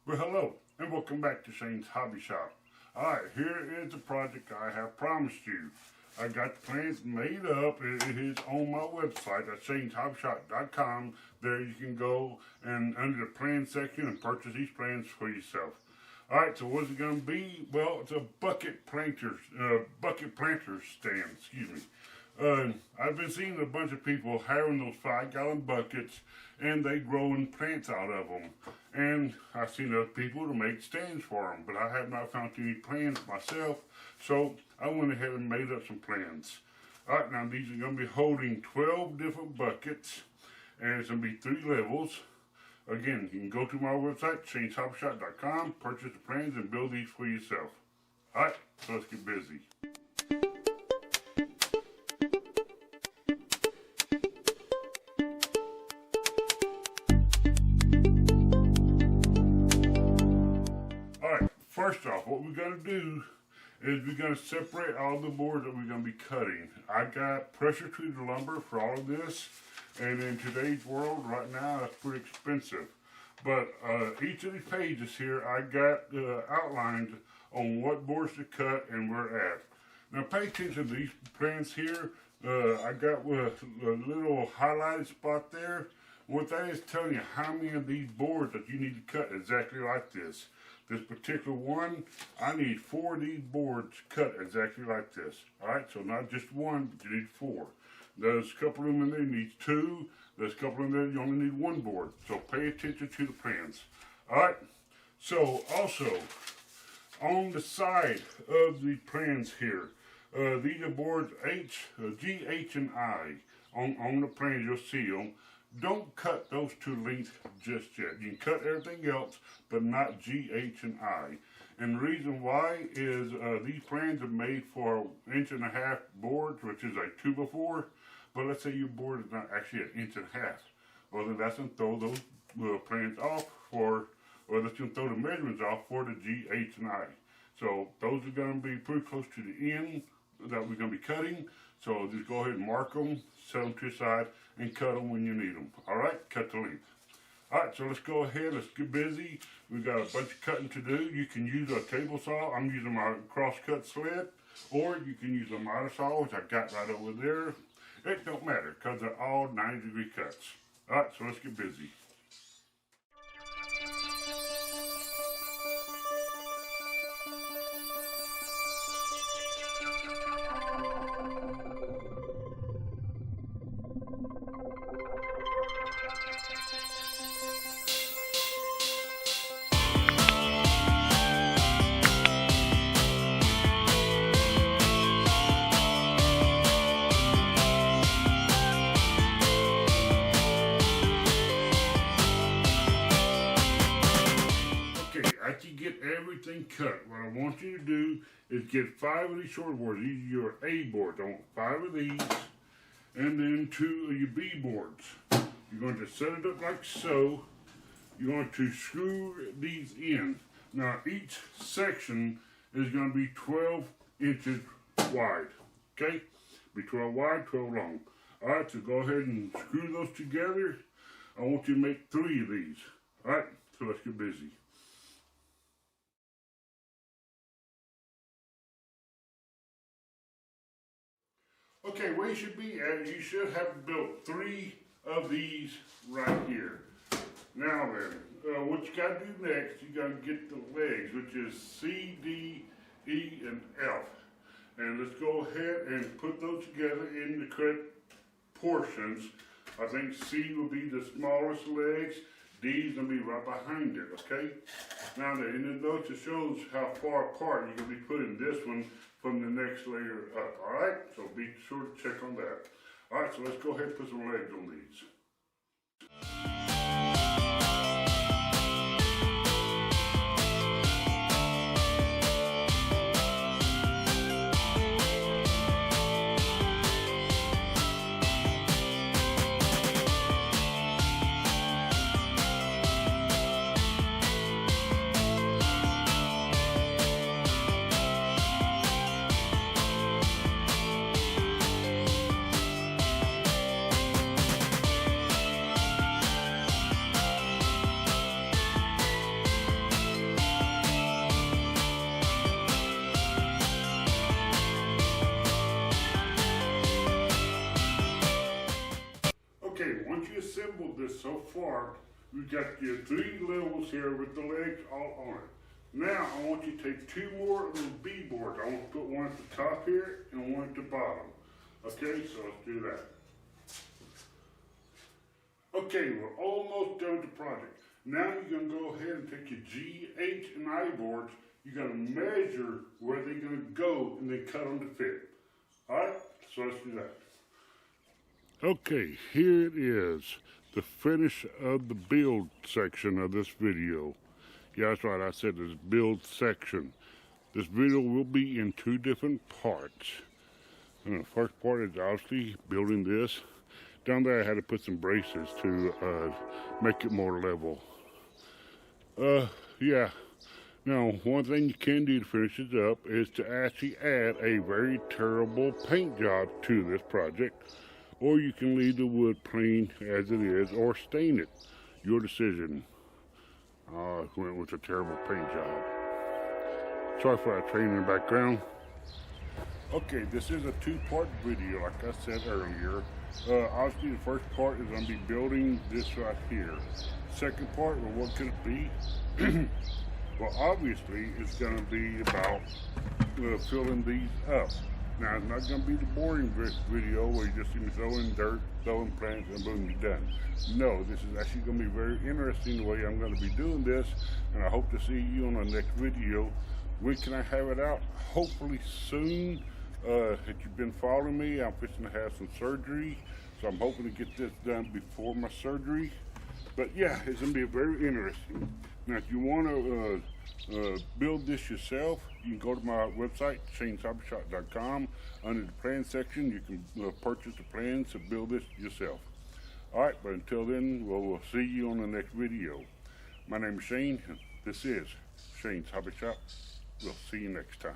Well, hello, and welcome back to Shane's Hobby Shop. Alright, here is the project I have promised you. I got the plans made up. It is on my website at Shaneshobbyshop.com. There you can go and under the plan section and purchase these plans for yourself. Alright, so what's it going to be? Well, it's a bucket planter stand, excuse me. I've been seeing a bunch of people having those 5-gallon buckets and they growing plants out of them. And I've seen other people to make stands for them, but I have not found any plans myself, so I went ahead and made up some plans. Alright, now these are going to be holding 12 different buckets, and it's going to be 3 levels. Again, you can go to my website, Shaneshobbyshop.com, purchase the plans, and build these for yourself. Alright, so let's get busy. First off, what we're going to do is we're going to separate all the boards that we're going to be cutting. I got pressure treated lumber for all of this, and in today's world right now that's pretty expensive. But each of these pages here I got outlined on what boards to cut and where at. Now pay attention to these plans here. I got a little highlighted spot there. What that is telling you how many of these boards that you need to cut exactly like this. This particular one, I need 4 of these boards cut exactly like this. Alright, so not just one, but you need 4. There's a couple of them in there, you need 2. There's a couple of them there, you only need 1 board. So pay attention to the plans. Alright, so also, on the side of the plans here, these are boards G, H, and I. On the plans you'll see them. Don't cut those to length just yet. You can cut everything else, but not G, H, and I. And the reason why is these plans are made for 1.5 inch boards, which is like 2x4. But let's say your board is not actually 1.5 inches. Well, then that's going to throw those plans off or that's going to throw the measurements off for the G, H, and I. So those are going to be pretty close to the end that we're going to be cutting. So just go ahead and mark them, set them to the side, and cut them when you need them. Alright, cut the length. Alright, so let's go ahead, let's get busy. We've got a bunch of cutting to do. You can use a table saw. I'm using my cross-cut sled, or you can use a miter saw, which I got right over there. It don't matter, because they're all 90-degree cuts. Alright, so let's get busy. After you get everything cut, what I want you to do is get 5 of these short boards. These are your A boards. I want 5 of these, and then 2 of your B boards. You're going to set it up like so. You're going to screw these in. Now each section is going to be 12 inches wide. Okay? Be 12 wide, 12 long. Alright, so go ahead and screw those together. I want you to make 3 of these. Alright, so let's get busy. Okay, where you should be at, you should have built 3 of these right here. Now then, what you got to do next, you got to get the legs, which is C, D, E, and F. And let's go ahead and put those together in the correct portions. I think C will be the smallest legs, D is going to be right behind it, okay? Now then, in the notes it shows how far apart you're going to be putting this one from the next layer up, alright? So be sure to check on that. Alright, so let's go ahead and put some legs on these. assembled this so far. We've got the 3 levels here with the legs all on it. Now I want you to take 2 more of those B-boards. I want to put one at the top here and one at the bottom. Okay, so let's do that. Okay, we're almost done with the project. Now you're going to go ahead and take your G, H, and I boards. You're going to measure where they're going to go and then cut them to fit. Alright, so let's do that. Okay, here it is. The finish of the build section of this video. Yeah, that's right, I said this build section. This video will be in 2 different parts. And the first part is obviously building this. Down there I had to put some braces to make it more level. Yeah. Now, one thing you can do to finish this up is to actually add a very terrible paint job to this project. Or you can leave the wood plain as it is, or stain it. Your decision. I went with a terrible paint job. Sorry for that train in the background. Okay, this is a 2-part video, like I said earlier. Obviously, the first part is going to be building this right here. Second part, well, what could it be? Well, obviously, it's going to be about filling these up. Now, it's not going to be the boring video where you just see me throwing dirt, throwing plants, and boom, you're done. No, this is actually going to be very interesting the way I'm going to be doing this, and I hope to see you on the next video. When can I have it out? Hopefully soon. If you've been following me, I'm fixing to have some surgery, so I'm hoping to get this done before my surgery. But yeah, it's going to be very interesting. Now, if you want to build this yourself, you can go to my website, Shaneshobbyshop.com. Under the plan section, you can purchase the plans to build this yourself. Alright, but until then, we'll see you on the next video. My name is Shane, and this is Shane's Hobby Shop. We'll see you next time.